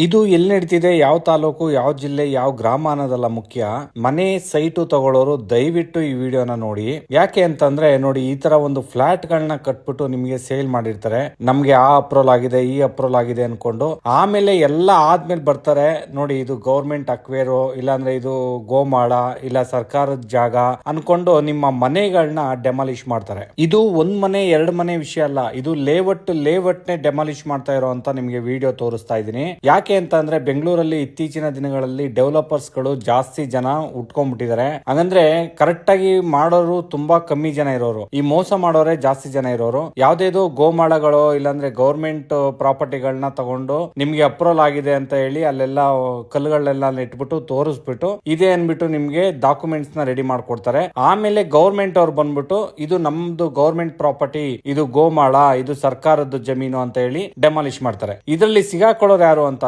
ಇದು ಎಲ್ಲಿ ನಡೀತಿದೆ, ಯಾವ ತಾಲೂಕು, ಯಾವ ಜಿಲ್ಲೆ, ಯಾವ ಗ್ರಾಮ ಅನ್ನೋದಲ್ಲ ಮುಖ್ಯ. ಮನೆ ಸೈಟು ತಗೊಳ್ಳೋರು ದಯವಿಟ್ಟು ಈ ವಿಡಿಯೋನ ನೋಡಿ. ಯಾಕೆ ಅಂತಂದ್ರೆ ನೋಡಿ, ಈ ತರ ಒಂದು ಫ್ಲಾಟ್ ಗಳನ್ನ ಕಟ್ಬಿಟ್ಟು ನಿಮಗೆ ಸೇಲ್ ಮಾಡಿರ್ತಾರೆ. ನಮ್ಗೆ ಆ ಅಪ್ರೂವಲ್ ಆಗಿದೆ, ಈ ಅಪ್ರೂವಲ್ ಆಗಿದೆ ಅನ್ಕೊಂಡು ಆಮೇಲೆ ಎಲ್ಲ ಆದ್ಮೇಲೆ ಬರ್ತಾರೆ ನೋಡಿ, ಇದು ಗೌರ್ಮೆಂಟ್ ಅಕ್ವೇರು, ಇಲ್ಲಾಂದ್ರೆ ಇದು ಗೋಮಾಳ, ಇಲ್ಲ ಸರ್ಕಾರದ ಜಾಗ ಅನ್ಕೊಂಡು ನಿಮ್ಮ ಮನೆಗಳನ್ನ ಡೆಮಾಲಿಷ್ ಮಾಡ್ತಾರೆ. ಇದು ಒಂದ್ ಮನೆ ಎರಡ್ ಮನೆ ವಿಷಯ ಅಲ್ಲ, ಇದು ಲೇಔಟ್ ನೇ ಡೆಮಾಲಿಷ್ ಮಾಡ್ತಾ ಇರೋ ಅಂತ ನಿಮ್ಗೆ ವಿಡಿಯೋ ತೋರಿಸ್ತಾ ಇದೀನಿ. ಯಾಕೆ ಅಂತ ಅಂದ್ರೆ ಬೆಂಗಳೂರಲ್ಲಿ ಇತ್ತೀಚಿನ ದಿನಗಳಲ್ಲಿ ಡೆವಲಪರ್ಸ್ ಗಳು ಜಾಸ್ತಿ ಜನ ಉಟ್ಕೊಂಡ್ಬಿಟ್ಟಿದ್ದಾರೆ. ಹಂಗಂದ್ರೆ ಕರೆಕ್ಟ್ ಆಗಿ ಮಾಡೋರು ತುಂಬಾ ಕಮ್ಮಿ ಜನ ಇರೋರು, ಈ ಮೋಸ ಮಾಡೋರೆ ಜಾಸ್ತಿ ಜನ ಇರೋರು. ಯಾವ್ದೇದು ಗೋಮಾಳಗಳು ಇಲ್ಲಾಂದ್ರೆ ಗೌರ್ಮೆಂಟ್ ಪ್ರಾಪರ್ಟಿಗಳನ್ನ ತಗೊಂಡು ನಿಮ್ಗೆ ಅಪ್ರೂವಲ್ ಆಗಿದೆ ಅಂತ ಹೇಳಿ ಅಲ್ಲೆಲ್ಲ ಕಲ್ಲುಗಳನ್ನೆಲ್ಲ ಇಟ್ಬಿಟ್ಟು ತೋರಿಸ್ಬಿಟ್ಟು ಇದೆ ಅನ್ಬಿಟ್ಟು ನಿಮ್ಗೆ ಡಾಕ್ಯುಮೆಂಟ್ಸ್ ನ ರೆಡಿ ಮಾಡ್ಕೊಡ್ತಾರೆ. ಆಮೇಲೆ ಗೌರ್ಮೆಂಟ್ ಅವ್ರು ಬಂದ್ಬಿಟ್ಟು ಇದು ನಮ್ದು ಗೌರ್ಮೆಂಟ್ ಪ್ರಾಪರ್ಟಿ, ಇದು ಗೋಮಾಳ, ಇದು ಸರ್ಕಾರದ ಜಮೀನು ಅಂತ ಹೇಳಿ ಡೆಮಾಲಿಷ್ ಮಾಡ್ತಾರೆ. ಇದರಲ್ಲಿ ಸಿಗಾಕೊಳ್ಳೋರು ಯಾರು ಅಂತ